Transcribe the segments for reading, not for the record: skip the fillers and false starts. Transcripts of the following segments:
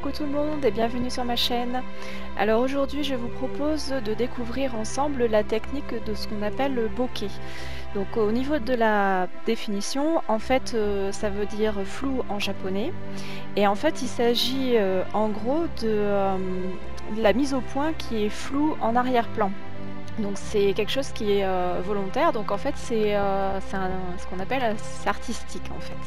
Coucou tout le monde et bienvenue sur ma chaîne. Alors aujourd'hui je vous propose de découvrir ensemble la technique de ce qu'on appelle le bokeh. Donc au niveau de la définition, en fait ça veut dire flou en japonais. Et en fait il s'agit en gros de la mise au point qui est floue en arrière-plan. Donc c'est quelque chose qui est volontaire, donc en fait c'est ce qu'on appelle c'est artistique en fait.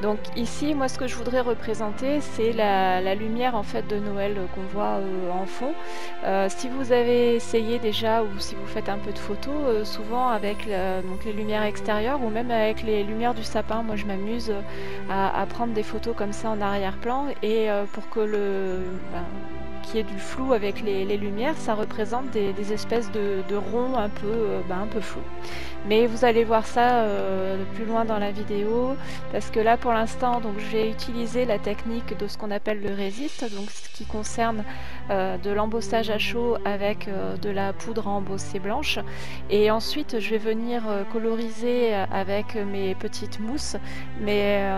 Donc ici, moi ce que je voudrais représenter, c'est la lumière en fait de Noël qu'on voit en fond. Si vous avez essayé déjà ou si vous faites un peu de photos, souvent avec donc les lumières extérieures ou même avec les lumières du sapin, moi je m'amuse à prendre des photos comme ça en arrière-plan et pour que qu'il y ait du flou avec les lumières, ça représente des espèces de ronds un peu flous. Mais vous allez voir ça plus loin dans la vidéo, parce que là pour l'instant donc j'ai utilisé la technique de ce qu'on appelle le résist, donc ce qui concerne de l'embossage à chaud avec de la poudre à embosser blanche, et ensuite je vais venir coloriser avec mes petites mousses, mais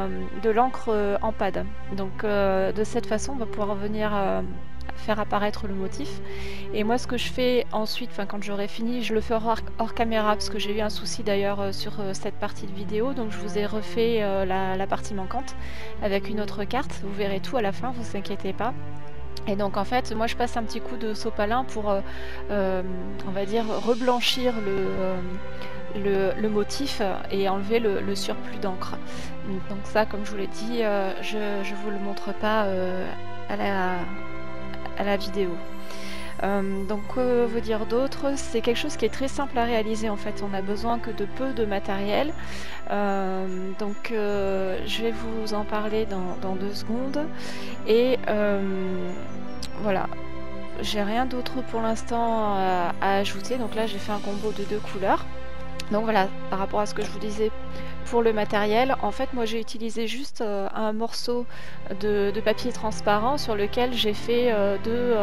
de l'encre en pad. Donc de cette façon on va pouvoir venir faire apparaître le motif. Et moi ce que je fais ensuite, quand j'aurai fini, je le fais hors caméra parce que j'ai eu un souci d'ailleurs sur cette partie de vidéo, donc je vous ai refait la partie manquante avec une autre carte. Vous verrez tout à la fin, vous inquiétez pas. Et donc en fait moi je passe un petit coup de sopalin pour on va dire reblanchir le motif et enlever le surplus d'encre. Donc ça, comme je vous l'ai dit, je vous le montre pas à la vidéo. Donc vous dire d'autre, c'est quelque chose qui est très simple à réaliser en fait, on a besoin que de peu de matériel. Donc je vais vous en parler dans 2 secondes. Et voilà, j'ai rien d'autre pour l'instant à ajouter. Donc là j'ai fait un combo de 2 couleurs. Donc voilà, par rapport à ce que je vous disais pour le matériel, en fait moi j'ai utilisé juste un morceau de papier transparent sur lequel j'ai fait deux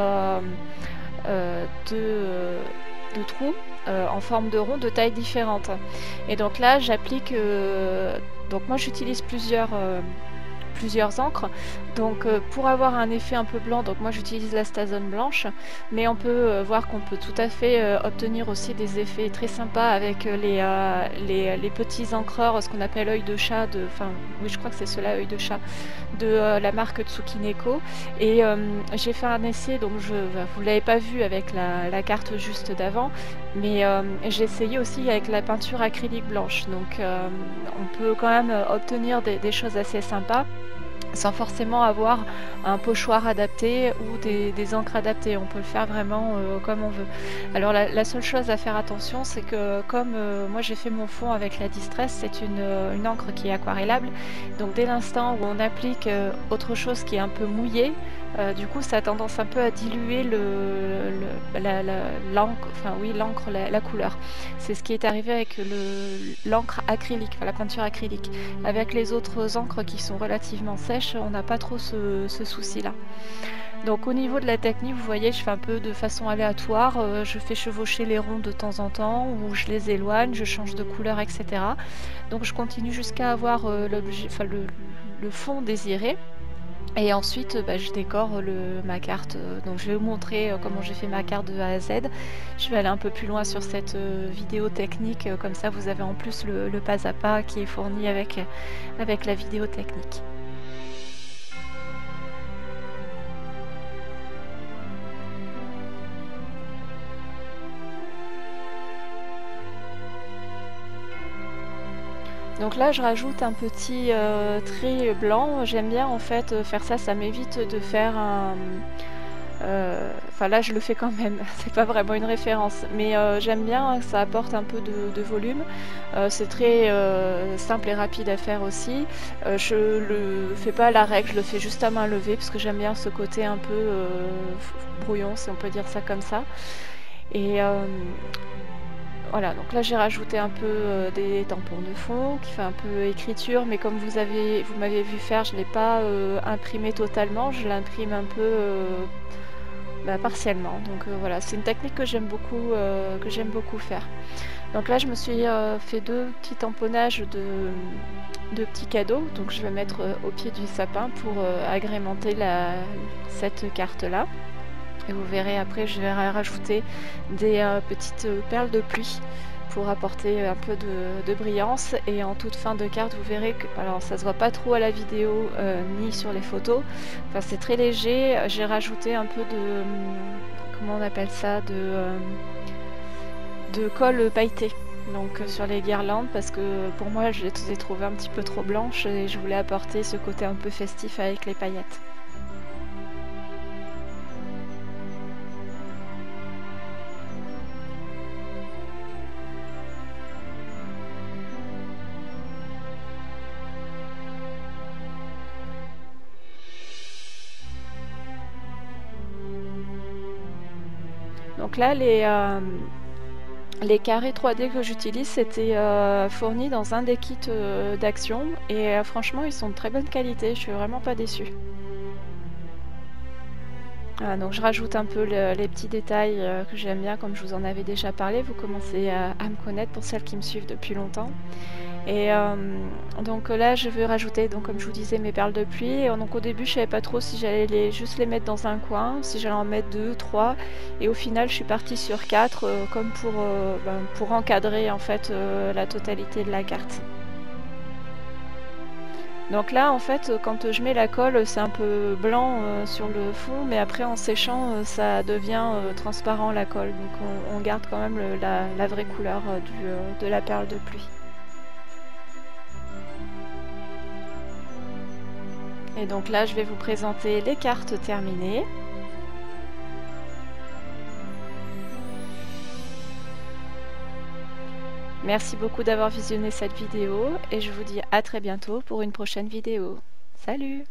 trous en forme de rond de taille différente. Et donc là j'applique, donc moi j'utilise plusieurs encres, donc pour avoir un effet un peu blanc, donc moi j'utilise la Stazone blanche, mais on peut voir qu'on peut tout à fait obtenir aussi des effets très sympas avec les petits encreurs, ce qu'on appelle œil de chat, oui je crois que c'est cela, œil de chat, de la marque Tsukineko. Et j'ai fait un essai, donc vous l'avez pas vu avec la carte juste d'avant, mais j'ai essayé aussi avec la peinture acrylique blanche, donc on peut quand même obtenir des choses assez sympas sans forcément avoir un pochoir adapté ou des encres adaptées. On peut le faire vraiment comme on veut. Alors la seule chose à faire attention, c'est que comme moi j'ai fait mon fond avec la Distress, c'est une encre qui est aquarellable, donc dès l'instant où on applique autre chose qui est un peu mouillé, du coup ça a tendance un peu à diluer l'encre, la couleur. C'est ce qui est arrivé avec l'encre acrylique, la peinture acrylique. Avec les autres encres qui sont relativement sèches, on n'a pas trop ce souci là. Donc au niveau de la technique, vous voyez, je fais un peu de façon aléatoire, je fais chevaucher les ronds de temps en temps, ou je les éloigne, je change de couleur, etc. Donc je continue jusqu'à avoir le fond désiré. Et ensuite je décore ma carte, donc je vais vous montrer comment j'ai fait ma carte de A à Z. Je vais aller un peu plus loin sur cette vidéo technique, comme ça vous avez en plus le pas à pas qui est fourni avec la vidéo technique. Donc là je rajoute un petit trait blanc, j'aime bien en fait faire ça, ça m'évite de faire un... là je le fais quand même, c'est pas vraiment une référence, mais j'aime bien, ça apporte un peu de volume, c'est très simple et rapide à faire aussi. Je le fais pas à la règle, je le fais juste à main levée parce que j'aime bien ce côté un peu brouillon, si on peut dire ça comme ça. Et voilà, donc là j'ai rajouté un peu des tampons de fond qui fait un peu écriture, mais comme vous m'avez vu faire, je ne l'ai pas imprimé totalement, je l'imprime un peu partiellement. Donc voilà, c'est une technique que j'aime beaucoup faire. Donc là je me suis fait 2 petits tamponnages de petits cadeaux, donc je vais mettre au pied du sapin pour agrémenter cette carte là. Et vous verrez après je vais rajouter des petites perles de pluie pour apporter un peu de brillance. Et en toute fin de carte vous verrez que, alors ça se voit pas trop à la vidéo ni sur les photos, enfin c'est très léger, j'ai rajouté un peu de, comment on appelle ça, de colle pailletée donc sur les guirlandes, parce que pour moi je les ai trouvées un petit peu trop blanches et je voulais apporter ce côté un peu festif avec les paillettes. Donc là les carrés 3D que j'utilise, c'était fourni dans un des kits d'Action et franchement ils sont de très bonne qualité, je suis vraiment pas déçue. Voilà, donc je rajoute un peu les petits détails que j'aime bien, comme je vous en avais déjà parlé, vous commencez à me connaître pour celles qui me suivent depuis longtemps. Et donc là je vais rajouter, donc comme je vous disais, mes perles de pluie. Et donc au début je savais pas trop si j'allais juste les mettre dans un coin, si j'allais en mettre 2, 3, et au final je suis partie sur 4 comme pour encadrer en fait la totalité de la carte. Donc là en fait quand je mets la colle c'est un peu blanc sur le fond, mais après en séchant ça devient transparent la colle, donc on garde quand même la vraie couleur de la perle de pluie. Et donc là je vais vous présenter les cartes terminées. Merci beaucoup d'avoir visionné cette vidéo et je vous dis à très bientôt pour une prochaine vidéo. Salut!